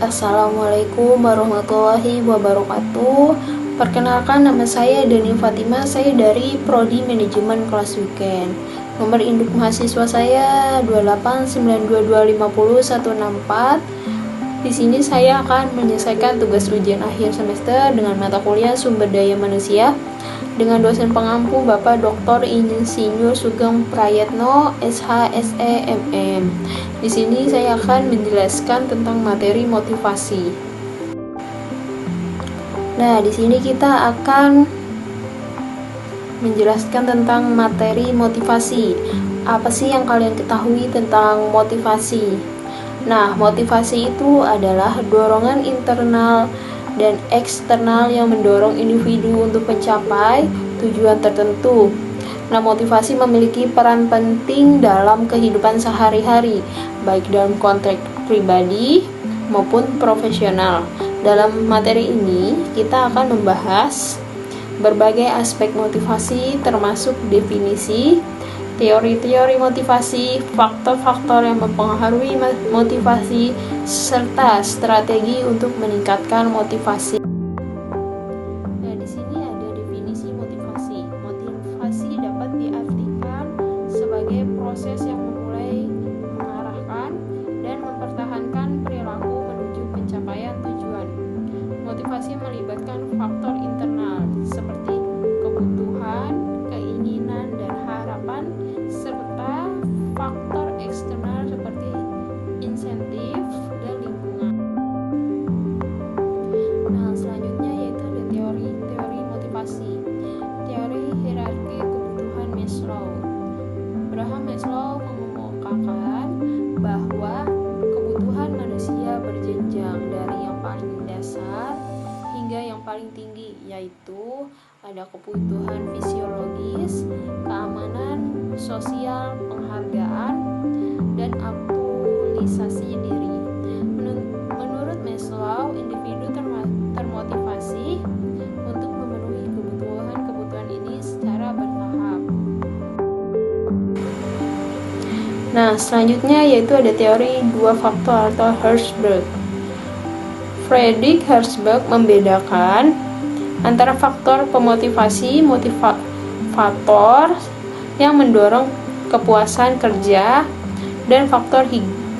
Assalamualaikum warahmatullahi wabarakatuh. Perkenalkan, nama saya Dani Fatima. Saya dari Prodi Manajemen Kelas Weekend. Nomor induk mahasiswa saya 28922500164. Di sini saya akan menyelesaikan tugas ujian akhir semester dengan mata kuliah Sumber Daya Manusia dengan dosen pengampu Bapak Dr. Insinyur Sugeng Prayatno, SH.SE, MM. Di sini saya akan menjelaskan tentang materi motivasi. Nah, di sini kita akan menjelaskan tentang materi motivasi. Apa sih yang kalian ketahui tentang motivasi? Nah, motivasi itu adalah dorongan internal dan eksternal yang mendorong individu untuk mencapai tujuan tertentu. Nah, motivasi memiliki peran penting dalam kehidupan sehari-hari, baik dalam konteks pribadi maupun profesional. Dalam materi ini, kita akan membahas berbagai aspek motivasi, termasuk definisi, teori-teori motivasi, faktor-faktor yang mempengaruhi motivasi, serta strategi untuk meningkatkan motivasi. Nah, di sini ada definisi motivasi. Motivasi dapat diartikan sebagai proses yang memulai, mengarahkan, dan mempertahankan perilaku menuju pencapaian tujuan. Motivasi melibatkan faktor internal seperti kebutuhan, keinginan, dan harapan, serta faktor eksternal seperti insentif dan lingkungan. Nah, selanjutnya yaitu ada teori motivasi. Teori hierarki kebutuhan Maslow. Abraham Maslow mengemukakan bahwa kebutuhan manusia berjenjang dari yang paling dasar hingga yang paling tinggi, yaitu ada kebutuhan fisiologis, keamanan, sosial, penghargaan, dan aktualisasi diri. Menurut Maslow, individu termotivasi untuk memenuhi kebutuhan ini secara bertahap. Nah, selanjutnya yaitu ada teori dua faktor atau Herzberg. Friedrich Herzberg membedakan antara faktor pemotivasi, motivator yang mendorong kepuasan kerja, dan faktor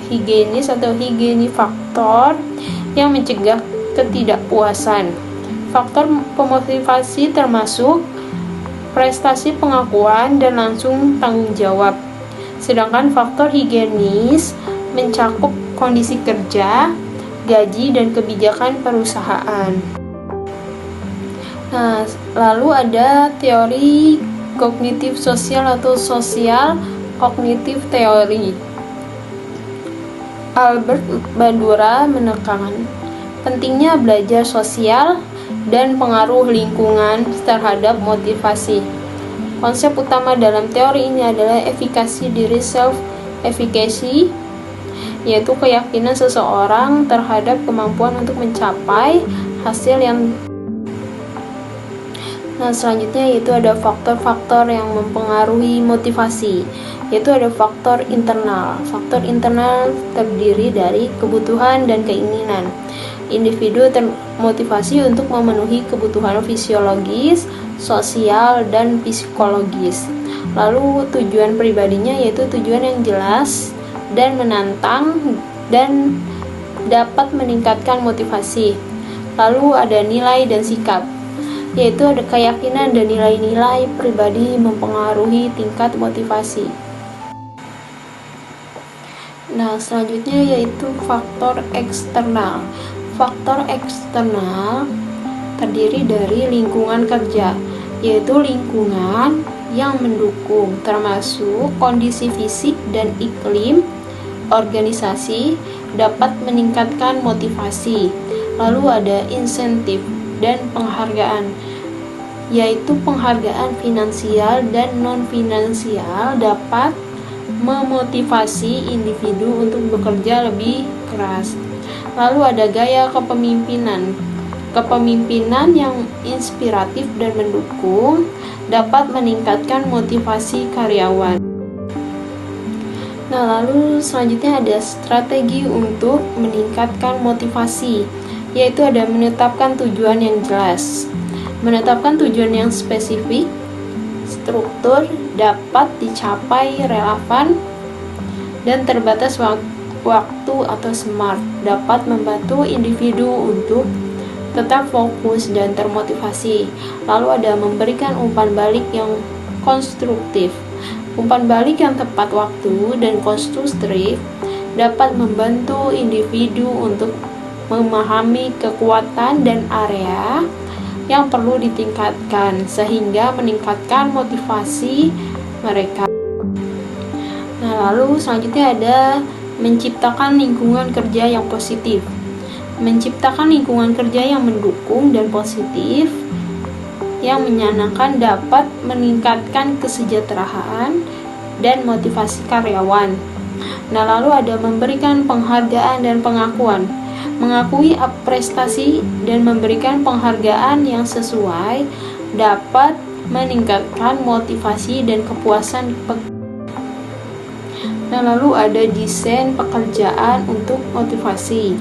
higienis atau higienifaktor yang mencegah ketidakpuasan. Faktor pemotivasi termasuk prestasi, pengakuan, dan langsung tanggung jawab. Sedangkan faktor higienis mencakup kondisi kerja, gaji, dan kebijakan perusahaan. Nah, lalu ada teori kognitif sosial atau sosial kognitif teori. Albert Bandura menekankan pentingnya belajar sosial dan pengaruh lingkungan terhadap motivasi. Konsep utama dalam teori ini adalah efikasi diri, self-efficacy, yaitu keyakinan seseorang terhadap kemampuan untuk mencapai hasil yang. Nah, selanjutnya yaitu ada faktor-faktor yang mempengaruhi motivasi, yaitu ada faktor internal. Faktor internal terdiri dari kebutuhan dan keinginan. Individu termotivasi untuk memenuhi kebutuhan fisiologis, sosial, dan psikologis. Lalu tujuan pribadinya yaitu tujuan yang jelas dan menantang dan dapat meningkatkan motivasi. Lalu ada nilai dan sikap, yaitu ada keyakinan dan nilai-nilai pribadi mempengaruhi tingkat motivasi. Nah, selanjutnya yaitu faktor eksternal. Faktor eksternal terdiri dari lingkungan kerja, yaitu lingkungan yang mendukung, termasuk kondisi fisik dan iklim organisasi dapat meningkatkan motivasi. Lalu ada insentif dan penghargaan, yaitu penghargaan finansial dan non-finansial dapat memotivasi individu untuk bekerja lebih keras. Lalu ada gaya kepemimpinan. Kepemimpinan yang inspiratif dan mendukung dapat meningkatkan motivasi karyawan. Nah, lalu selanjutnya ada strategi untuk meningkatkan motivasi, yaitu ada menetapkan tujuan yang jelas. Menetapkan tujuan yang spesifik, struktur, dapat dicapai, relevan, dan terbatas waktu atau SMART, dapat membantu individu untuk tetap fokus dan termotivasi. Lalu ada memberikan umpan balik yang konstruktif. Umpan balik yang tepat waktu dan konstruktif dapat membantu individu untuk memahami kekuatan dan area yang perlu ditingkatkan sehingga meningkatkan motivasi mereka. Nah, lalu selanjutnya ada menciptakan lingkungan kerja yang positif. Menciptakan lingkungan kerja yang mendukung dan positif yang menyenangkan dapat meningkatkan kesejahteraan dan motivasi karyawan. Nah, lalu ada memberikan penghargaan dan pengakuan. Mengakui prestasi dan memberikan penghargaan yang sesuai dapat meningkatkan motivasi dan kepuasan pekerja. Nah, lalu ada desain pekerjaan untuk motivasi.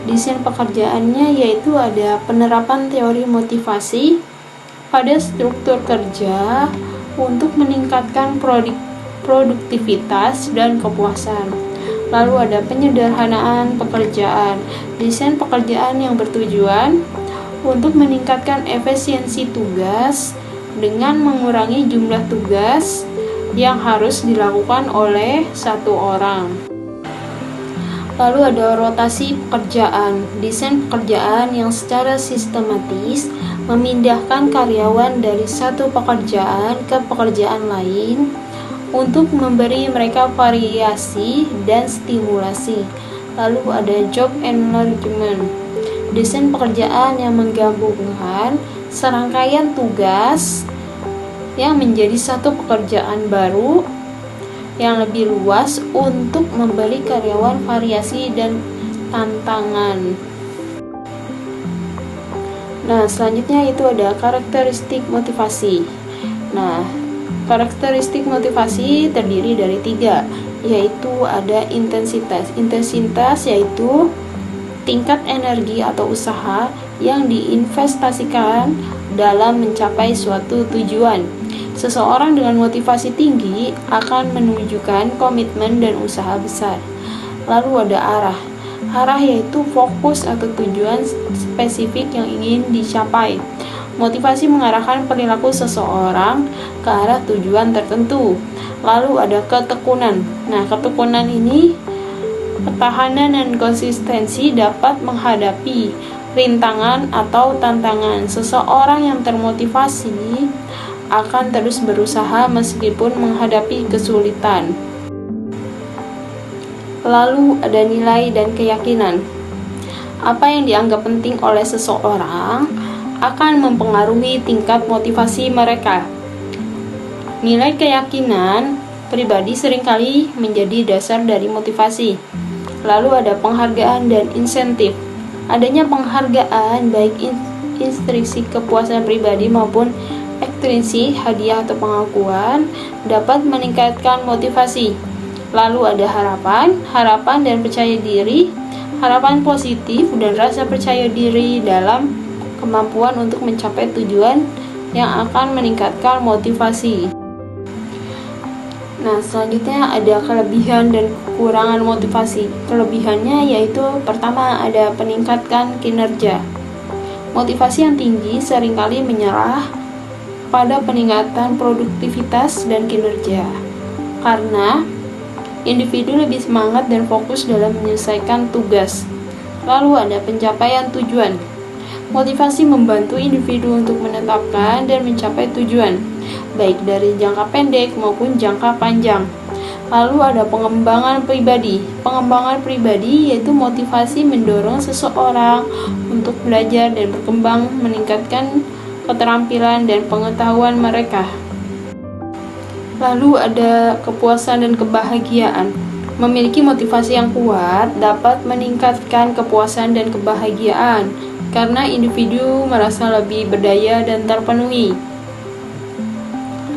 Desain pekerjaannya yaitu ada penerapan teori motivasi pada struktur kerja untuk meningkatkan produktivitas dan kepuasan. Lalu ada penyederhanaan pekerjaan. Desain pekerjaan yang bertujuan untuk meningkatkan efisiensi tugas dengan mengurangi jumlah tugas yang harus dilakukan oleh satu orang. Lalu ada rotasi pekerjaan. Desain pekerjaan yang secara sistematis memindahkan karyawan dari satu pekerjaan ke pekerjaan lain untuk memberi mereka variasi dan stimulasi. Lalu ada job enlargement. Desain pekerjaan yang menggabungkan serangkaian tugas yang menjadi satu pekerjaan baru yang lebih luas untuk memberi karyawan variasi dan tantangan. Nah, selanjutnya itu ada karakteristik motivasi. Nah, karakteristik motivasi terdiri dari 3, yaitu ada intensitas. Intensitas yaitu tingkat energi atau usaha yang diinvestasikan dalam mencapai suatu tujuan. Seseorang dengan motivasi tinggi akan menunjukkan komitmen dan usaha besar. Lalu ada arah. Arah yaitu fokus atau tujuan spesifik yang ingin dicapai. Motivasi mengarahkan perilaku seseorang ke arah tujuan tertentu. Lalu ada ketekunan. Nah, ketekunan ini ketahanan dan konsistensi dapat menghadapi rintangan atau tantangan. Seseorang yang termotivasi akan terus berusaha meskipun menghadapi kesulitan. Lalu ada nilai dan keyakinan. Apa yang dianggap penting oleh seseorang akan mempengaruhi tingkat motivasi mereka. Nilai keyakinan pribadi seringkali menjadi dasar dari motivasi. Lalu ada penghargaan dan insentif. Adanya penghargaan baik intrinsik kepuasan pribadi maupun ekstrinsik hadiah atau pengakuan dapat meningkatkan motivasi. Lalu ada harapan dan percaya diri. Harapan positif dan rasa percaya diri dalam kemampuan untuk mencapai tujuan yang akan meningkatkan motivasi. Nah, selanjutnya ada kelebihan dan kekurangan motivasi. Kelebihannya yaitu pertama ada peningkatkan kinerja. Motivasi yang tinggi seringkali menyerah pada peningkatan produktivitas dan kinerja. Karena individu lebih semangat dan fokus dalam menyelesaikan tugas. Lalu ada pencapaian tujuan. Motivasi membantu individu untuk menetapkan dan mencapai tujuan, baik dari jangka pendek maupun jangka panjang. Lalu ada pengembangan pribadi. Pengembangan pribadi yaitu motivasi mendorong seseorang untuk belajar dan berkembang, meningkatkan keterampilan dan pengetahuan mereka. Lalu ada kepuasan dan kebahagiaan. Memiliki motivasi yang kuat dapat meningkatkan kepuasan dan kebahagiaan karena individu merasa lebih berdaya dan terpenuhi.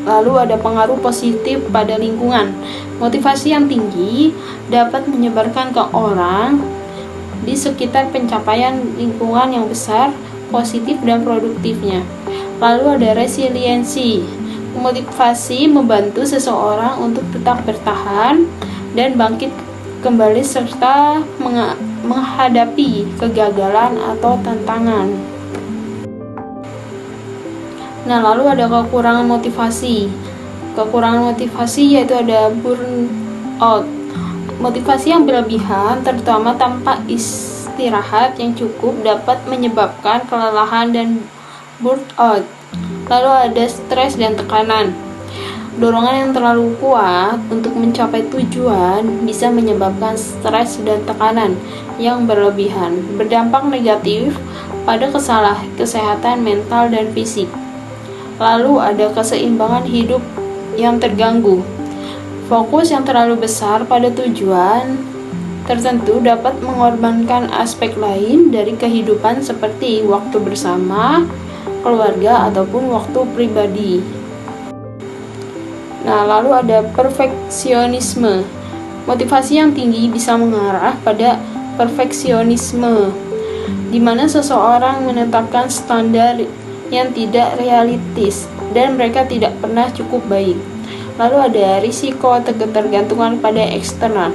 Lalu ada pengaruh positif pada lingkungan. Motivasi yang tinggi dapat menyebarkan ke orang di sekitar pencapaian lingkungan yang besar, positif dan produktifnya. Lalu ada resiliensi. Motivasi membantu seseorang untuk tetap bertahan dan bangkit kembali serta menghadapi kegagalan atau tantangan. Nah, lalu ada kekurangan motivasi. Kekurangan motivasi yaitu ada burnout. Motivasi yang berlebihan, terutama tanpa istirahat yang cukup, dapat menyebabkan kelelahan dan burnout. Lalu ada stres dan tekanan. Dorongan yang terlalu kuat untuk mencapai tujuan bisa menyebabkan stres dan tekanan yang berlebihan, berdampak negatif pada kesehatan mental dan fisik. Lalu ada keseimbangan hidup yang terganggu. Fokus yang terlalu besar pada tujuan tertentu dapat mengorbankan aspek lain dari kehidupan seperti waktu bersama, keluarga, ataupun waktu pribadi. Nah, lalu ada perfeksionisme. Motivasi yang tinggi bisa mengarah pada perfeksionisme, di mana seseorang menetapkan standar yang tidak realistis dan mereka tidak pernah cukup baik. Lalu ada risiko ketergantungan pada eksternal.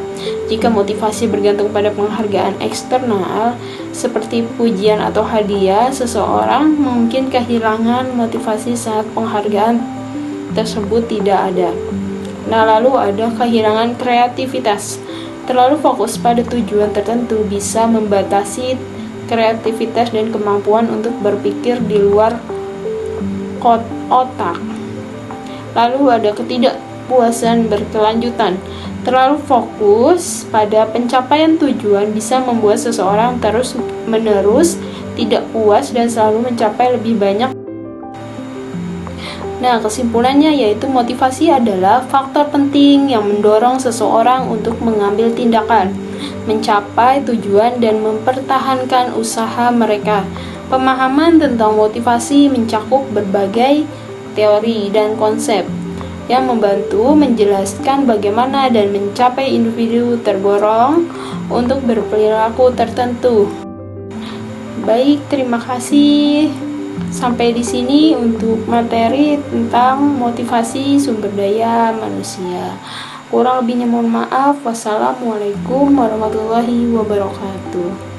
Jika motivasi bergantung pada penghargaan eksternal seperti pujian atau hadiah, seseorang mungkin kehilangan motivasi saat penghargaan tersebut tidak ada. Nah, lalu ada kehilangan kreativitas. Terlalu fokus pada tujuan tertentu bisa membatasi kreativitas dan kemampuan untuk berpikir di luar otak. Lalu ada ketidakpuasan berkelanjutan. Terlalu fokus pada pencapaian tujuan bisa membuat seseorang terus-menerus tidak puas dan selalu mencapai lebih banyak. Nah, kesimpulannya yaitu motivasi adalah faktor penting yang mendorong seseorang untuk mengambil tindakan, mencapai tujuan, dan mempertahankan usaha mereka. Pemahaman tentang motivasi mencakup berbagai teori dan konsep yang membantu menjelaskan bagaimana dan mencapai individu terdorong untuk berperilaku tertentu. Baik, terima kasih. Sampai di sini untuk materi tentang motivasi sumber daya manusia. Kurang lebihnya mohon maaf. Wassalamualaikum warahmatullahi wabarakatuh.